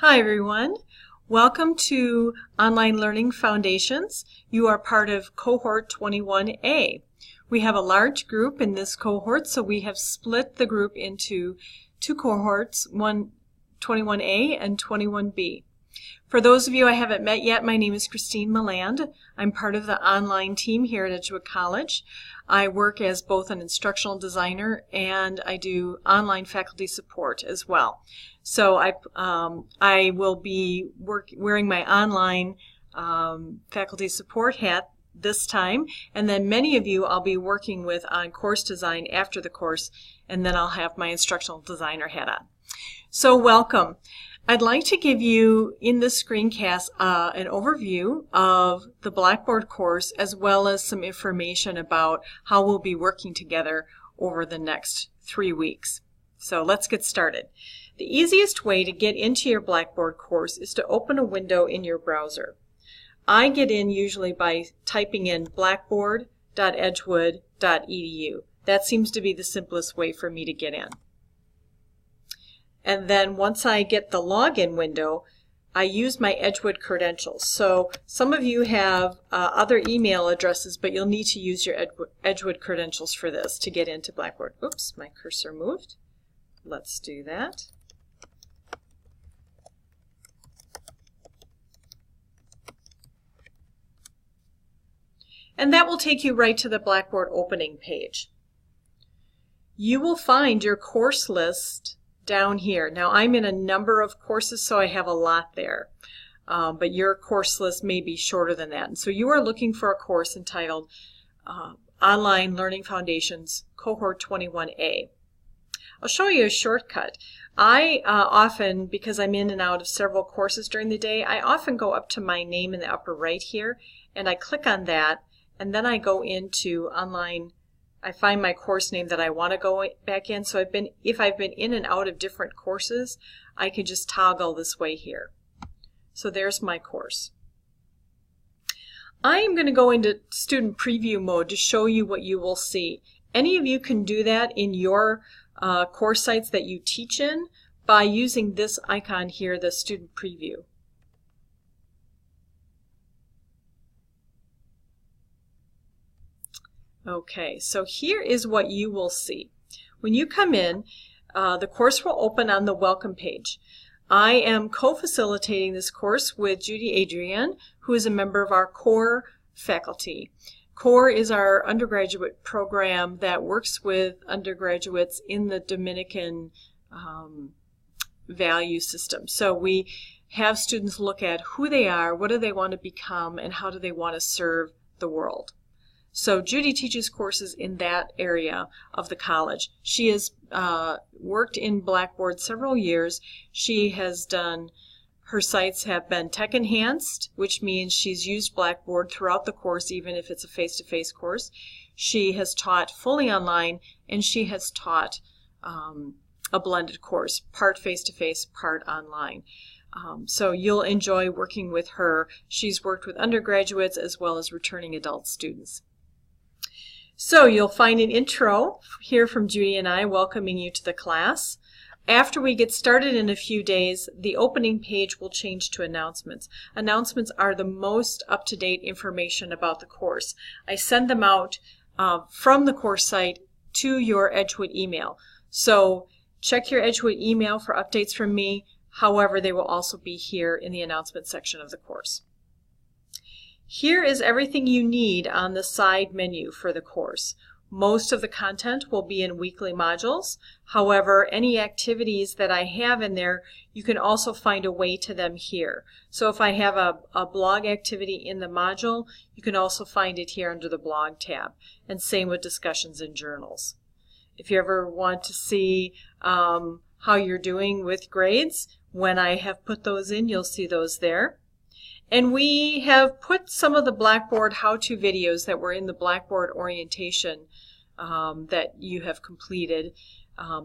Hi everyone. Welcome to Online Learning Foundations. You are part of Cohort 21A. We have a large group in this cohort, so we have split the group into two cohorts, 21A and 21B. For those of you I haven't met yet, my name is Christine Milland. I'm part of the online team here at Edgewood College. I work as both an instructional designer and I do online faculty support as well. So I will be wearing my online faculty support hat this time, and then many of you I'll be working with on course design after the course, and then I'll have my instructional designer hat on. So welcome. I'd like to give you in this screencast an overview of the Blackboard course as well as some information about how we'll be working together over the next 3 weeks. So let's get started. The easiest way to get into your Blackboard course is to open a window in your browser. I get in usually by typing in blackboard.edgewood.edu. That seems to be the simplest way for me to get in. And then once I get the login window, I use my Edgewood credentials. So some of you have other email addresses, but you'll need to use your Edgewood credentials for this to get into Blackboard. Oops, my cursor moved. Let's do that. And that will take you right to the Blackboard opening page. You will find your course list down here. Now I'm in a number of courses, so I have a lot there. But your course list may be shorter than that. And so you are looking for a course entitled Online Learning Foundations Cohort 21A. I'll show you a shortcut. I often, because I'm in and out of several courses during the day, I often go up to my name in the upper right here, and I click on that, and then I go into online. I find my course name that I want to go back in. So if I've been in and out of different courses, I can just toggle this way here. So there's my course. I am going to go into student preview mode to show you what you will see. Any of you can do that in your course sites that you teach in by using this icon here, the student preview. Okay, so here is what you will see. When you come in, the course will open on the welcome page. I am co-facilitating this course with Judy Adrian, who is a member of our CORE faculty. CORE is our undergraduate program that works with undergraduates in the Dominican value system. So we have students look at who they are, what do they want to become, and how do they want to serve the world. So Judy teaches courses in that area of the college. She has worked in Blackboard several years. She has done, her sites have been tech enhanced, which means she's used Blackboard throughout the course, even if it's a face-to-face course. She has taught fully online, and she has taught a blended course, part face-to-face, part online. So you'll enjoy working with her. She's worked with undergraduates as well as returning adult students. So you'll find an intro here from Judy and I welcoming you to the class. After we get started in a few days, the opening page will change to announcements. Announcements are the most up-to-date information about the course. I send them out from the course site to your Edgewood email. So check your Edgewood email for updates from me. However, they will also be here in the announcement section of the course. Here is everything you need on the side menu for the course. Most of the content will be in weekly modules. However, any activities that I have in there, you can also find a way to them here. So if I have a blog activity in the module, you can also find it here under the blog tab. And same with discussions and journals. If you ever want to see how you're doing with grades, when I have put those in, you'll see those there. And we have put some of the Blackboard how-to videos that were in the Blackboard orientation that you have completed.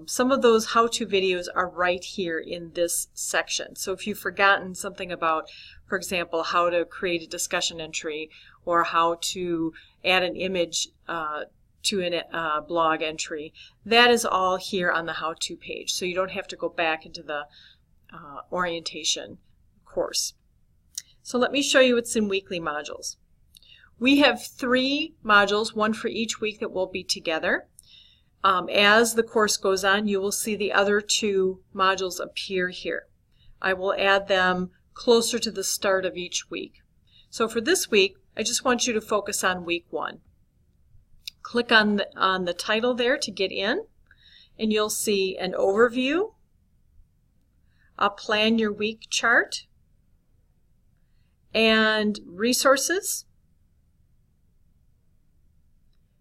Some of those how-to videos are right here in this section. So if you've forgotten something about, for example, how to create a discussion entry or how to add an image to a blog entry, that is all here on the how-to page. So you don't have to go back into the orientation course. So let me show you what's in weekly modules. We have 3 modules, one for each week, that will be together. As the course goes on, you will see the other 2 modules appear here. I will add them closer to the start of each week. So for this week, I just want you to focus on week 1. Click on the title there to get in, and you'll see an overview, a plan your week chart, and resources.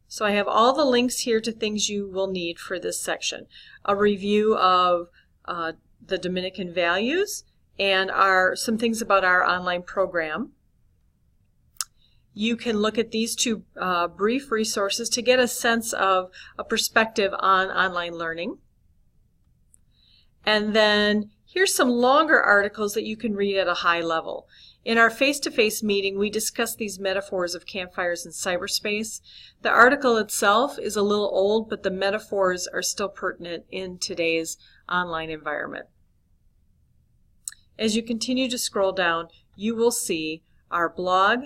So I have all the links here to things you will need for this section. A review of the Dominican values and some things about our online program. You can look at these 2 brief resources to get a sense of a perspective on online learning. And then here's some longer articles that you can read at a high level. In our face-to-face meeting, we discussed these metaphors of campfires in cyberspace. The article itself is a little old, but the metaphors are still pertinent in today's online environment. As you continue to scroll down, you will see our blog,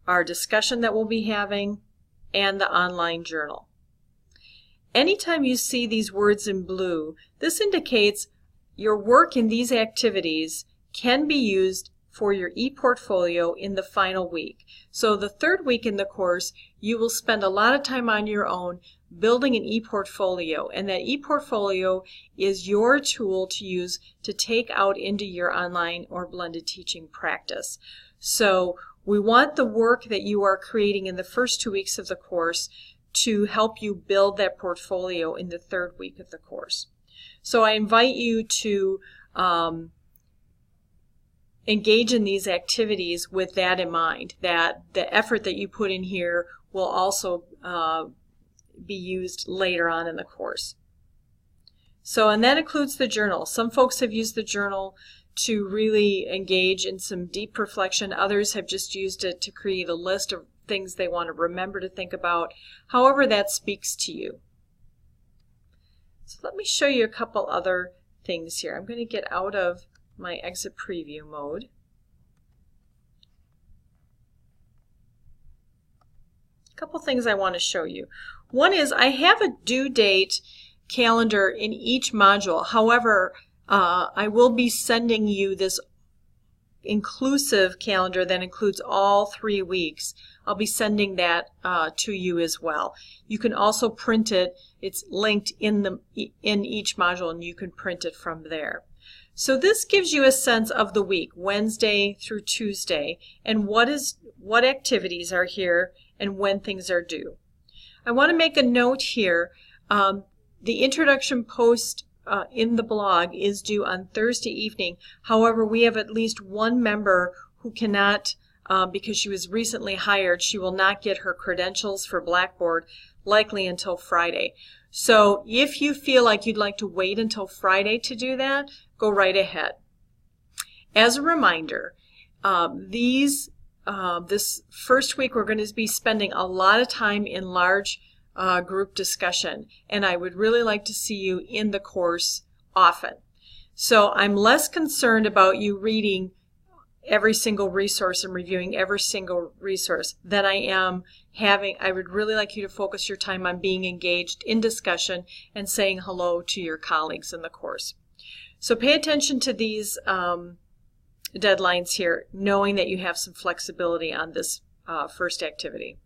our discussion that we'll be having, and the online journal. Anytime you see these words in blue, this indicates your work in these activities can be used for your e-portfolio in the final week. So the 3rd week in the course, you will spend a lot of time on your own building an e-portfolio, and that e-portfolio is your tool to use to take out into your online or blended teaching practice. So we want the work that you are creating in the first 2 weeks of the course to help you build that portfolio in the 3rd week of the course. So I invite you to engage in these activities with that in mind, that the effort that you put in here will also be used later on in the course. So, and that includes the journal. Some folks have used the journal to really engage in some deep reflection. Others have just used it to create a list of things they want to remember to think about, however that speaks to you. So let me show you a couple other things here. I'm going to get out of my exit preview mode. A couple things I want to show you. One is I have a due date calendar in each module. However, I will be sending you this inclusive calendar that includes all 3 weeks. I'll be sending that to you as well. You can also print it. It's linked in each module, and you can print it from there. So this gives you a sense of the week, Wednesday through Tuesday, and what activities are here and when things are due. I want to make a note here. The introduction post in the blog is due on Thursday evening. However, we have at least one member who cannot, because she was recently hired, she will not get her credentials for Blackboard likely until Friday. So if you feel like you'd like to wait until Friday to do that, go right ahead. As a reminder, this first week we're going to be spending a lot of time in large group discussion, and I would really like to see you in the course often. So I'm less concerned about you reading every single resource and reviewing every single resource than I am I would really like you to focus your time on being engaged in discussion and saying hello to your colleagues in the course. So pay attention to these deadlines here, knowing that you have some flexibility on this first activity.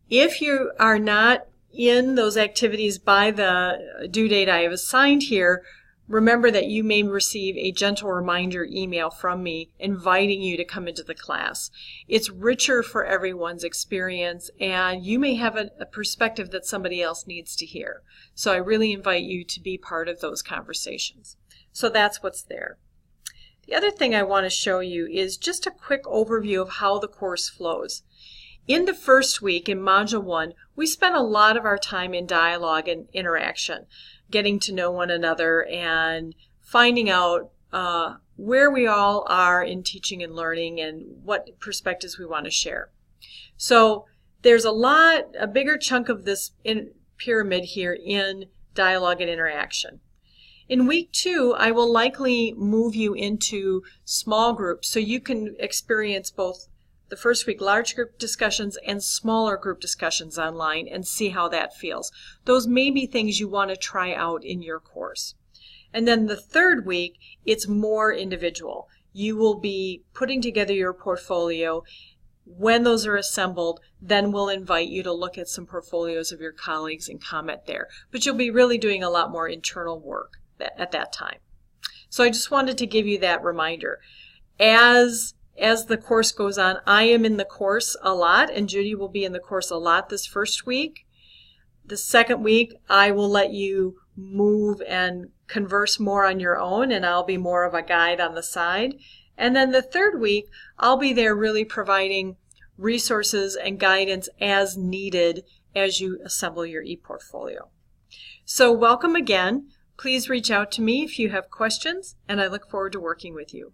If you are not in those activities by the due date I have assigned here, remember that you may receive a gentle reminder email from me inviting you to come into the class. It's richer for everyone's experience, and you may have a perspective that somebody else needs to hear. So I really invite you to be part of those conversations. So that's what's there. The other thing I want to show you is just a quick overview of how the course flows. In the first week, in Module 1, we spent a lot of our time in dialogue and interaction, getting to know one another and finding out where we all are in teaching and learning and what perspectives we want to share. So there's a bigger chunk of this pyramid here in dialogue and interaction. In week 2, I will likely move you into small groups so you can experience both the first week large group discussions and smaller group discussions online and see how that feels. Those may be things you want to try out in your course. And then the third week, it's more individual. You will be putting together your portfolio. When those are assembled, then we'll invite you to look at some portfolios of your colleagues and comment there. But you'll be really doing a lot more internal work at that time. So I just wanted to give you that reminder. As the course goes on, I am in the course a lot, and Judy will be in the course a lot this first week. The second week, I will let you move and converse more on your own, and I'll be more of a guide on the side. And then the third week, I'll be there really providing resources and guidance as needed as you assemble your e-portfolio. So welcome again. Please reach out to me if you have questions, and I look forward to working with you.